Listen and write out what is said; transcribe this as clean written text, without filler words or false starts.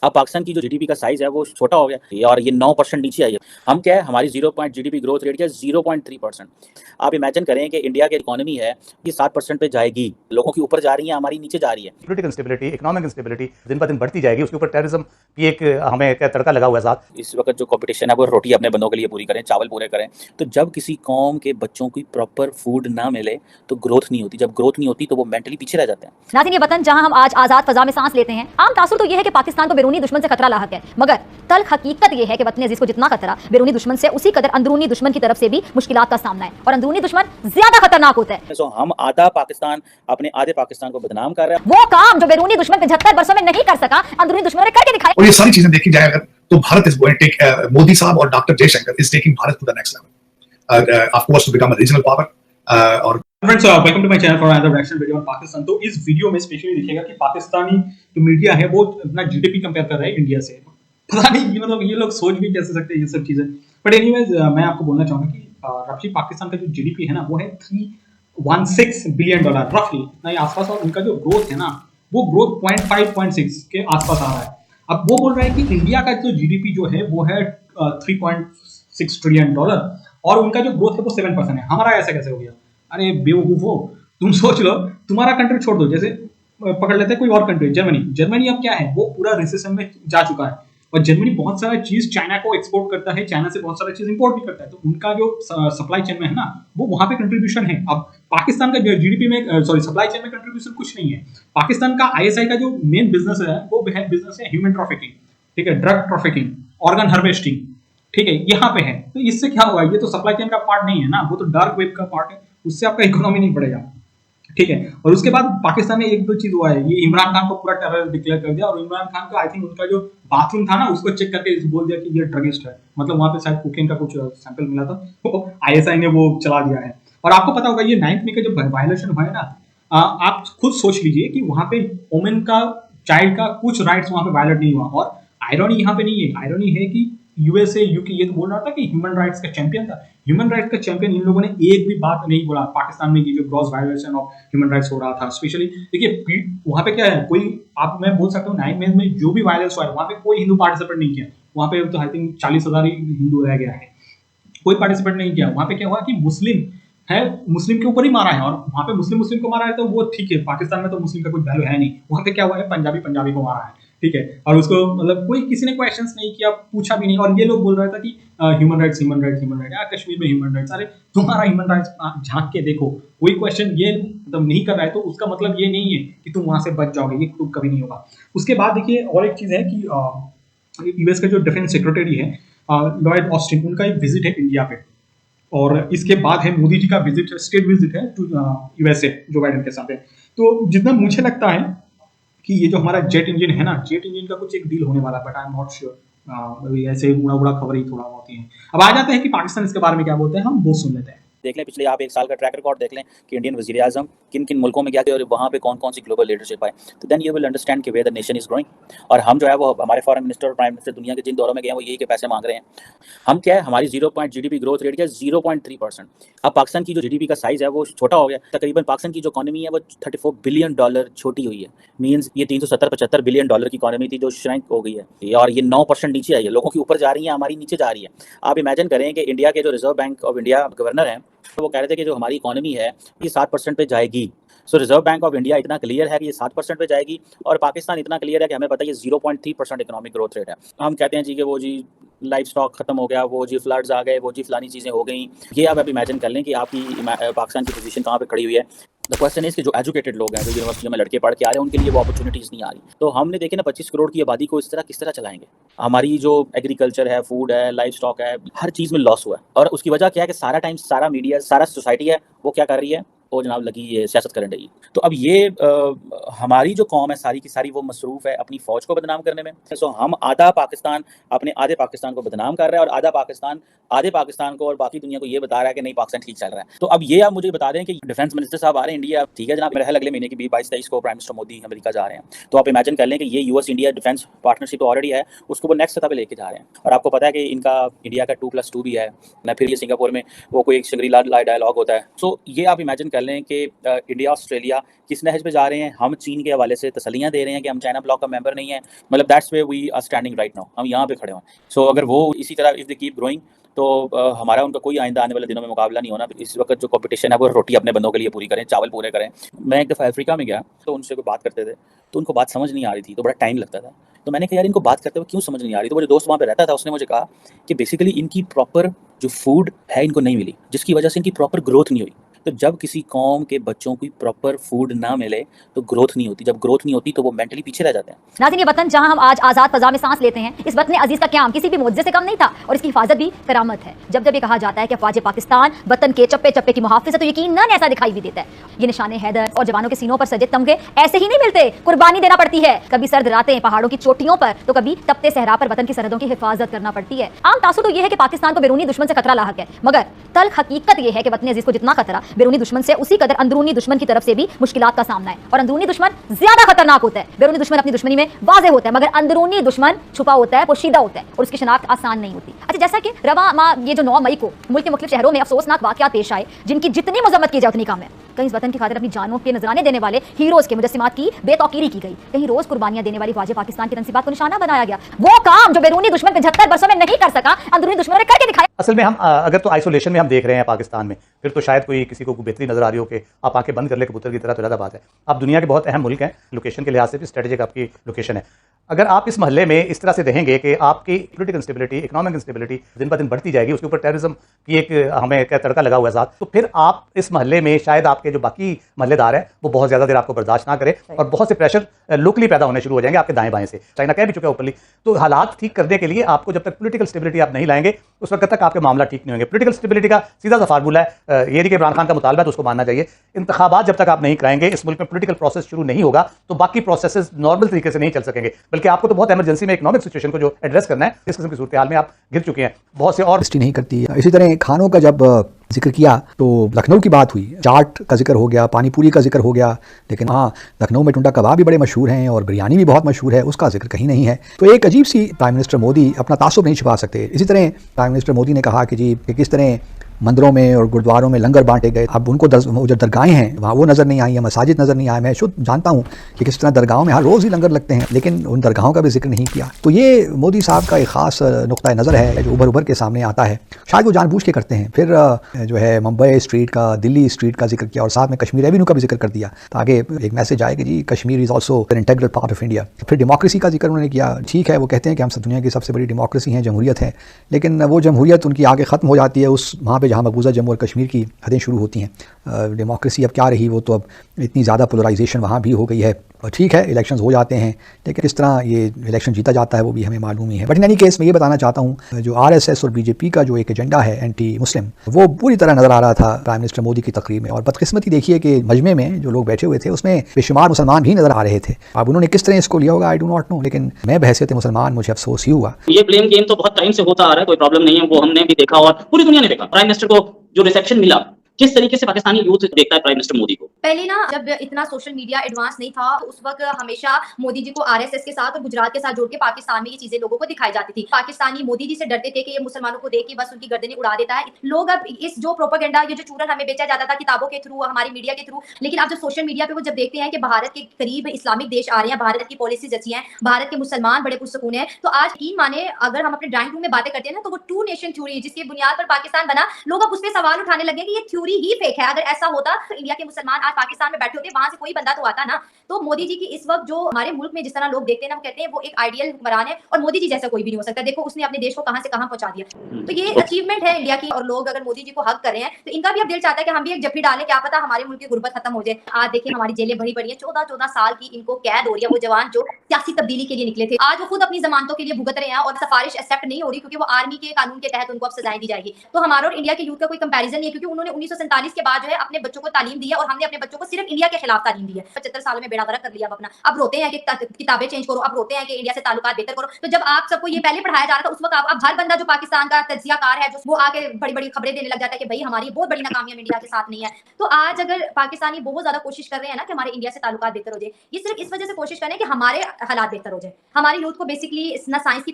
अब पाकिस्तान की जो जीडीपी का साइज है वो छोटा हो गया और ये 9% नीचे आई है। हम क्या है, हमारी 0 जीडीपी ग्रोथ रेट क्या है 0.3%। आप इमेजिन करें कि इंडिया की इकोनॉमी है ये 7% पे जाएगी, लोगों की ऊपर जा रही है, हमारी नीचे जा रही है। पॉलिटिकल इंस्टेबिलिटी, इकोनॉमिक इंस्टेबिलिटी दिन ब दिन बढ़ती जाएगी, उसके ऊपर टेररिज्म की एक हमें क्या तड़का लगा हुआ है साथ। इस वक्त जो कंपटीशन है वो रोटी अपने बंदों के लिए पूरी करें, चावल पूरे करें। तो जब किसी कौम के बच्चों को प्रॉपर फूड ना मिले तो ग्रोथ नहीं होती, जब ग्रोथ नहीं होती तो वो मेंटली पीछे रह जाते हैं। नाज़रीन, ये वतन जहां हम आज आजाद फजा में सांस लेते हैं, आम तासुर तो ये है कि पाकिस्तान को बैरूनी दुश्मन से खतरा लाहक है, मगर तल्ख हकीकत ये है कि वतन अजीज को जितना खतरा बैरूनी दुश्मन से, उसी कदर अंदरूनी दुश्मन की तरफ से भी मुश्किलात का सामना है, और अंदरूनी दुश्मन ज्यादा खतरनाक होता है। तो हम आधा पाकिस्तान अपने आधे पाकिस्तान को बदनाम कर रहे हैं। वो काम जो बैरूनी दुश्मन 75 वर्षों में नहीं कर सका, अंदरूनी दुश्मन ने करके दिखाया। और ये सारी चीजें देखी जाए अगर तो Bharat is going to take, Modi साहब और doctor Jaishankar is taking Bharat to the next level, of course to become a regional power. और friends, welcome to my channel for another reaction video on Pakistan. तो इस वीडियो में स्पेशली दिखेगा कि पाकिस्तानी जो मीडिया है वो अपना जीडीपी कंपेयर कर रहा है इंडिया से। पता नहीं मतलब ये लोग सोच भी कैसे सकते हैं ये सब चीजें। बट एनीवेज, मैं आपको बोलना चाहूंगा कि रफली पाकिस्तान का जो जीडीपी है ना वो है $316 बिलियन रफली इतना ही आसपास, और उनका जो ग्रोथ है ना वो ग्रोथ 0.5-0.6 के आसपास आ रहा है। अब वो बोल रहा है कि इंडिया का जो जीडीपी जो है वो है $3.6 ट्रिलियन और उनका जो ग्रोथ है वो 7% है। हमारा ऐसा कैसे हो गया? अरे बेवकूफो, तुम सोच लो, तुम्हारा कंट्री छोड़ दो, जैसे पकड़ लेते हैं कोई और कंट्री, जर्मनी अब क्या है, वो पूरा रिसेशन में जा चुका है, और जर्मनी बहुत सारा चीज चाइना को एक्सपोर्ट करता है, चाइना से बहुत सारा चीज इंपोर्ट भी करता है, तो उनका जो सप्लाई चेन में है ना वो वहां पे कंट्रीब्यूशन है। अब पाकिस्तान का जीडीपी में सप्लाई चेन में कंट्रीब्यूशन कुछ नहीं है। पाकिस्तान का आईएसआई का जो मेन बिजनेस है वो बिजनेस है ह्यूमन ट्रैफिकिंग, ठीक है, ड्रग ट्रैफिकिंग, ऑर्गन हार्वेस्टिंग, ठीक है, यहाँ पे है। तो इससे क्या हुआ, ये तो सप्लाई चेन का पार्ट नहीं है ना, वो तो डार्क वेब का पार्ट है, उससे आपका इकोनॉमी नहीं बढ़ेगा, ठीक है। और उसके बाद पाकिस्तान में एक दो चीज हुआ है, ये इमरान खान को पूरा टेरर डिक्लेयर कर दिया, और इमरान खान का आई थिंक उनका जो बाथरूम था ना उसको चेक करके बोल दिया कि ये ड्रगिस्ट है, मतलब वहां पे शायद कोकेन का कुछ सैंपल मिला था, तो आईएसआई ने वो चला दिया है। और आपको पता होगा ये 9th में का जो वायलेशन हुआ है ना, आप खुद सोच लीजिए कि वहां पे वुमेन का, चाइल्ड का कुछ राइट्स वहां पे वायलेट नहीं हुआ। और आयरनी यहाँ पे नहीं है, आयरनी है कि यूएसए यूके ये तो बोल रहा था कि ह्यूमन राइट्स का चैंपियन था, ह्यूमन राइट्स का चैंपियन, इन लोगों ने एक भी बात नहीं बोला पाकिस्तान में ये जो gross violation of human rights हो रहा था। स्पेशली देखिए वहां पे क्या है, कोई आप मैं बोल सकता हूँ 9 में जो भी वायलेंस हुआ है वहां पे कोई हिंदू पार्टिसिपेट नहीं किया, वहां पे तो आई थिंक 40,000 ही हिंदू रह गया है, कोई पार्टिसिपेट नहीं किया। वहां पे क्या हुआ कि मुस्लिम है, मुस्लिम के ऊपर ही मारा है, और वहां पे मुस्लिम को मारा है तो वो ठीक है, पाकिस्तान में तो मुस्लिम का कुछ वैल्यू है नहीं। वहां पे क्या हुआ है, पंजाबी को मारा है, ठीक है, और उसको मतलब कोई किसी ने क्वेश्चंस नहीं किया, पूछा भी नहीं, और ये लोग बोल रहा था कि ह्यूमन राइट्स कश्मीर में ह्यूमन राइट्स। अरे तुम्हारा ह्यूमन राइट्स झांक के देखो, कोई क्वेश्चन ये मतलब नहीं कर रहा है तो उसका मतलब ये नहीं है कि तुम वहां से बच जाओगे, ये तो कभी नहीं होगा। उसके बाद देखिए और एक चीज है कि यूएस का जो डिफेंस सेक्रेटरी है लॉयड ऑस्टिन, उनका एक विजिट है इंडिया पे, और इसके बाद है मोदी जी का विजिट है, स्टेट विजिट है टू यूएसए जो बाइडेन के साथ है। तो जितना मुझे लगता है कि ये जो हमारा जेट इंजन है ना, जेट इंजन का कुछ एक डील होने वाला है, but I am not sure, ऐसे उड़ा खबर ही थोड़ा होती है। अब आ जाते हैं कि पाकिस्तान इसके बारे में क्या बोलते हैं, हम वो सुन लेते हैं। देख लें पिछले आप 1 साल का ट्रैक रिकॉर्ड देख लें कि इंडियन वज़ीर आज़म किन किन मुल्कों में गया और वहाँ पे कौन कौन सी ग्लोबल लीडरशिप आए, तो देन यू विल अंडरस्टैंड कि where the nation is growing. और हम जो है वो हमारे फॉरेन मिनिस्टर और प्राइम मिनिस्टर दुनिया के जिन दौरों में गए हैं वो यही के पैसे मांग रहे हैं। हम क्या है, हमारी जीडीपी ग्रोथ रेट क्या है 0.3%। अब पाकिस्तान की जो जीडीपी का साइज है वो छोटा हो गया, तकरीबन पाकिस्तान की जो इकोनॉमी है वो $34 बिलियन छोटी हुई है। मीन्स ये $370-75 बिलियन की इकोनॉमी थी जो श्रिंक हो गई है, और ये 9% नीचे आई है, लोगों की ऊपर जा रही है, हमारी नीचे जा रही है। आप इमेजिन करें कि इंडिया के जो reserve bank of India governor हैं तो वो कह रहे थे कि जो हमारी इकोनॉमी है ये 7% पे जाएगी। सो रिजर्व बैंक ऑफ इंडिया इतना क्लियर है कि ये 7% पे जाएगी, और पाकिस्तान इतना क्लियर है कि हमें पता है ये 0.3% इकोनॉमिक ग्रोथ रेट है। हम कहते हैं जी कि वो जी लाइफ स्टॉक खत्म हो गया, वो जी फ्लड्स आ गए, वो जी फलानी चीज़ें हो गई। ये आप इमेजिन कर लें कि आपकी पाकिस्तान की पोजीशन कहाँ पे खड़ी हुई है। द क्वेश्चन इज कि जो एजुकेटेड लोग हैं, जो यूनिवर्सिटी में लड़के पढ़ के आ रहे हैं, उनके लिए वो अपॉर्चुनिटीज़ नहीं आ रही। तो हमने देखे ना 25 करोड़ की आबादी को किस तरह चलाएंगे। हमारी जो एग्रीकल्चर है, फूड है, लाइफ स्टॉक है, हर चीज़ में लॉस हुआ है, और उसकी वजह क्या है कि सारा टाइम सारा मीडिया, सारा सोसाइटी है वो क्या कर रही है, वो जनाब लगी ये सियासत करने रही। तो अब ये हमारी जो कौम है सारी की सारी वो मसरूफ़ है अपनी फ़ौज को बदनाम करने में। सो हम आधा पाकिस्तान अपने आधे पाकिस्तान को बदनाम कर रहे हैं, और आधा पाकिस्तान आधे पाकिस्तान को और बाकी दुनिया को ये बता रहा है कि नहीं पाकिस्तान ठीक चल रहा है। तो अब ये आप मुझे बता दें कि डिफेंस मिनिस्टर साहब आ रहे हैं इंडिया, ठीक है जनाब, मेरे ख्याल अगले महीने की 22-23 को प्राइम मिनिस्टर मोदी अमेरिका जा रहे हैं। तो आप इमेजिन कर लें कि ये यूएस इंडिया डिफेंस पार्टनरशिप तो ऑलरेडी है, उसको वो नेक्स्ट सतह पे लेके जा रहे हैं। और आपको पता है कि इनका इंडिया का 2+2 भी है ना, फिर ये सिंगापुर में वो कोई एक शंग्री-ला डायलॉग होता है। सो ये आप इमेजिन कर चल रहे हैं कि इंडिया ऑस्ट्रेलिया किस नहज पे जा रहे हैं। हम चीन के हवाले से तसल्लियाँ दे रहे हैं कि हम चाइना ब्लॉक का मेंबर नहीं है, मतलब that's way we are standing right now, हम यहाँ पे खड़े हैं। सो अगर वो इसी तरह इफ दे कीप ग्रोइंग तो हमारा उनका कोई आइंदा आने वाले दिनों में मुकाबला नहीं होना। इस वक्त जो कंपटीशन है वो रोटी अपने बंदों के लिए पूरी करें, चावल पूरे करें। मैं एक दफ़ा अफ्रीका में गया तो उनसे कोई बात करते थे तो उनको बात समझ नहीं आ रही थी, तो बड़ा टाइम लगता था। तो मैंने कहा यार इनको बात करते हुए क्यों समझ नहीं आ रही, तो वो जो दोस्त वहाँ पे रहता था उसने मुझे कहा कि बेसिकली इनकी प्रॉपर जो फूड है इनको नहीं मिली, जिसकी वजह से इनकी प्रॉपर ग्रोथ नहीं हुई। तो जब किसी कौम के बच्चों को प्रॉपर फूड ना मिले तो ग्रोथ नहीं होती, जब ग्रोथ नहीं होती तो वो मेंटली पीछे रह जाते हैं। नाज़रीन, ये वतन जहां हम आज आज़ाद फ़ज़ा में सांस लेते हैं, इस वतन अजीज़ का क़याम किसी भी मुआज़े से कम नहीं था और इसकी हिफाजत भी करामत है। जब जब ये कहा जाता है कि अफ़वाज पाकिस्तान वतन के चप्पे चप्पे की मुहाफ़िज़ है तो यकीनन ऐसा दिखाई भी देता है। ये निशाने हैदर और जवानों के सीनों पर सजे तमगे ऐसे ही नहीं मिलते, कुर्बानी देना पड़ती है। कभी सर्द रातें पहाड़ों की चोटियों पर तो कभी तपते सहरा पर वतन की सरहदों की हिफाजत करना पड़ती है। आम तासुर तो यह है कि पाकिस्तान को बैरूनी दुश्मन से खतरा लाहक है, मगर तल्ख हकीकत यह है कि वतन अजीज़ को जितना खतरा बैरूनी दुश्मन से उसी कदर अंदरूनी दुश्मन की तरफ से भी मुश्किलात का सामना है। और अंदरूनी दुश्मन ज्यादा खतरनाक होता है। बैरूनी दुश्मन अपनी दुश्मनी में वाज़ेह होता है, मगर अंदरूनी दुश्मन छुपा होता है, पोशीदा होता है और उसकी शनाख्त आसान नहीं होती। अच्छा, जैसा कि रवा माह ये जो 9 मई को मुल्क के मुख्तलिफ शहरों में अफसोसनाक वाक़यात पेश आए जिनकी जितनी मजम्मत की जाए उतनी कम है। कहीं इस वतन की खातिर अपनी जानों के नजराने देने वाले हीरोज के मुजस्सिमात की बेतौकीरी की गई, कहीं रोज कुर्बानियां देने वाली वाजे पाकिस्तान की तंसीबात को निशाना बनाया गया। वो काम जो बैरूनी दुश्मन 75 वर्षों में नहीं कर सका, अंदरूनी दुश्मनों ने करके दिखाया। असल में हम अगर तो आइसोलेशन में हम देख रहे हैं पाकिस्तान में, फिर तो शायद कोई किसी को बेहतरी नजर आ रही हो कि आप आंखें बंद कर ले कबूतर की तरह, तो ज़्यादा बात है। आप दुनिया के बहुत अहम मुल्क हैं, लोकेशन के लिहाज से भी स्ट्रेटेजिक आपकी लोकेशन है। अगर आप इस महल्ले में इस तरह से रहेंगे कि आपकी पॉलिटिकल इंस्टेबिलिटी, इकोनॉमिक इंस्टेबिलिटी दिन ब दिन बढ़ती जाएगी, उसके ऊपर टेररिज्म की एक हमें क्या तड़का लगा हुआ है साथ, तो फिर आप इस महल्ले में शायद आपके जो बाकी महल्लेदार है वो बहुत ज़्यादा देर आपको बर्दाश्त ना करे और बहुत से प्रेशर लोकली पैदा होने शुरू हो जाएंगे आपके दाएं बाएं से। चाइना कह भी चुका है ओपनली। तो हालात ठीक करने के लिए आपको जब तक पॉलिटिकल स्टेबिलिटी आप नहीं लाएंगे उस वक्त तक आपके मामला ठीक नहीं होंगे। पॉलिटिकल स्टेबिलिटी का सीधा सा फार्मूला है, ये नहीं कि इमरान खान का मुतालबा है तो उसको मानना चाहिए। इंतखाबात जब तक आप नहीं कराएंगे, इस मुल्क में पॉलिटिकल प्रोसेस शुरू नहीं होगा तो बाकी प्रोसेसेस नॉर्मल तरीके से नहीं चल सकेंगे। बल्कि आपको तो बहुत इमरजेंसी में इकोनॉमिक सिचुएशन को जो एड्रेस करना है, इस किस्म की सूरत हाल में आप घिर चुके हैं। बहुत से और नहीं करती। इसी तरह खानों का जब जिक्र किया तो लखनऊ की बात हुई, चाट का जिक्र हो गया, पानी पूरी का जिक्र हो गया, लेकिन हाँ लखनऊ में टुंडा कबाब भी बड़े मशहूर हैं और बिरयानी भी बहुत मशहूर है, उसका जिक्र कहीं नहीं है। तो एक अजीब सी प्राइम मिनिस्टर मोदी अपना तासुब नहीं छुपा सकते। इसी तरह प्राइम मिनिस्टर मोदी ने कहा कि जी कि किस तरह मंदिरों में और गुरुद्वारों में लंगर बांटे गए, अब उनको जो दरगाहें हैं वहाँ वो नज़र नहीं आई, या मसाजिद नज़र नहीं आए। मैं शुद्ध जानता हूँ कि किस तरह दरगाहों में हर रोज़ ही लंगर लगते हैं, लेकिन उन दरगाहों का भी जिक्र नहीं किया। तो ये मोदी साहब का एक ख़ास नुक्ता नज़र है जो उभर के सामने आता है। शायद वो जानबूझ के करते हैं। फिर जो है मुंबई स्ट्रीट का, दिल्ली स्ट्रीट का जिक्र किया और साथ में कश्मीर एवेन्यू का भी जिक्र कर दिया ताकि एक मैसेज आए कि जी Kashmir is also an integral part of India. फिर डेमोक्रेसी का जिक्र उन्होंने किया। ठीक है, वो कहते हैं कि हम दुनिया की सबसे बड़ी डेमोक्रेसी हैं, जमहूरियत है, लेकिन वो जमहूरियत उनकी आगे ख़त्म हो जाती है उस वहाँ पर जहाँ मकबूजा जम्मू और कश्मीर की हदें शुरू होती हैं। डेमोक्रेसी अब क्या रही, वो तो अब इतनी ज़्यादा पोलराइजेशन वहाँ भी हो गई है। और ठीक है इलेक्शंस हो जाते हैं, लेकिन किस तरह ये इलेक्शन जीता जाता है वो भी हमें मालूम ही है। बट इन एनी केस मैं ये बताना चाहता हूँ जो आरएसएस और बीजेपी का जो एक एजेंडा है एंटी मुस्लिम, वो पूरी तरह नज़र आ रहा था प्राइम मिनिस्टर मोदी की तकरीर में। और बदकिस्मती देखिए कि मजमे में जो लोग बैठे हुए थे उसमें बेशुमार मुसलमान भी नज़र आ रहे थे। अब उन्होंने किस तरह इसको लिया होगा आई डू नॉट नो, लेकिन मैं बहैसियत मुसलमान मुझे अफसोस ही हुआ। ये ब्लेम गेम तो बहुत टाइम से होता आ रहा है, कोई प्रॉब्लम नहीं है, वो हमने भी देखा और पूरी दुनिया ने देखा। प्राइम मिनिस्टर को जो रिसेप्शन मिला, किस तरीके से पाकिस्तानी यूथ देखता है प्राइम मिनिस्टर मोदी को। पहले ना जब इतना सोशल मीडिया एडवांस नहीं था तो उस वक्त हमेशा मोदी जी को आरएसएस के साथ और गुजरात के साथ जोड़ के पाकिस्तान में ये चीजें लोगों को दिखाई जाती थी। पाकिस्तानी मोदी जी से डरते थे कि ये मुसलमानों को देख के बस उनकी गर्दनें उड़ा देता है। लोग अब इस जो प्रोपेगेंडा, ये जो चूरन हमें बेचा जाता था किताबों के थ्रू, हमारी मीडिया के थ्रू, लेकिन अब जो सोशल मीडिया पे वो जब देखते हैं कि भारत के करीब इस्लामिक देश आ रहे हैं, भारत की पॉलिसीज अच्छी हैं, भारत के मुसलमान बड़े पुरसकून हैं, तो आज यकीन माने अगर हम अपने ड्राइंग रूम में बातें करते हैं ना तो वो 2 नेशन थ्योरी जिसकी बुनियाद पर पाकिस्तान बना, लोग अब उस पर सवाल उठाने लगे कि ये थ्योरी ही फेक है। अगर ऐसा होता तो इंडिया के मुसलमान आज पाकिस्तान में बैठे होते, वहां से कोई बंदा तो आता ना। तो मोदी जी की इस वक्त जो हमारे मुल्क में जिस तरह लोग देखते हैं ना, वो कहते हैं वो एक आइडियल हुक्मरान है और मोदी जी जैसा कोई भी नहीं हो सकता। देखो उसने अपने देश को कहां से कहां पहुंचा दिया। तो ये अचीवमेंट है इंडिया की और लोग अगर मोदी जी को हक कर रहे हैं तो इनका भी अब दिल चाहता है कि हम भी एक जफ्फी डालें, क्या पता हमारे मुल्क की गुर्बत खत्म हो जाए। आज देखिए हमारी जेलें भरी पड़ी है, 14-14 साल की इनको कैद हो रही है। वो जवान जो सियासी तब्दीली के लिए निकले थे आज वो खुद अपनी जमानतों के लिए भुगत रहे हैं और सिफारिश एक्सेप्ट नहीं हो रही क्योंकि वो आर्मी के कानून के तहत उनको अब सजाएं दी जाएगी। तो हमारा और इंडिया के यूथ का कोई कंपैरिजन नहीं है क्योंकि उन्होंने 1947 के बाद जो है अपने बच्चों को तालीम दी है और हमने अपने बच्चों को सिर्फ इंडिया के खिलाफ तालीम दी है। 75 सालों में बेड़ा गर्क कर लिया अपना। अब रोते हैं कि किताबें चेंज करो, अब रोते हैं कि इंडिया से ताल्लुकात बेहतर करो। तो जब आप सबको ये पहले पढ़ाया जा रहा था उस वक्त अब हर बंदा जो पाकिस्तान का तज्जियाकार है जो वो आके बड़ी बड़ी खबरें देने लग जाता है कि भाई हमारी बहुत बड़ी नाकामियां इंडिया के साथ नहीं है। तो आज अगर पाकिस्तानी बहुत ज्यादा कोशिश कर रहे हैं ना कि हमारे इंडिया से ताल्लुकात बेहतर हो जाए, ये सिर्फ इस वजह से कोशिश कर रहे हैं कि हमारे हालात बेहतर हो जाए। हमारे यूथ को बेसिकली ना साइंस की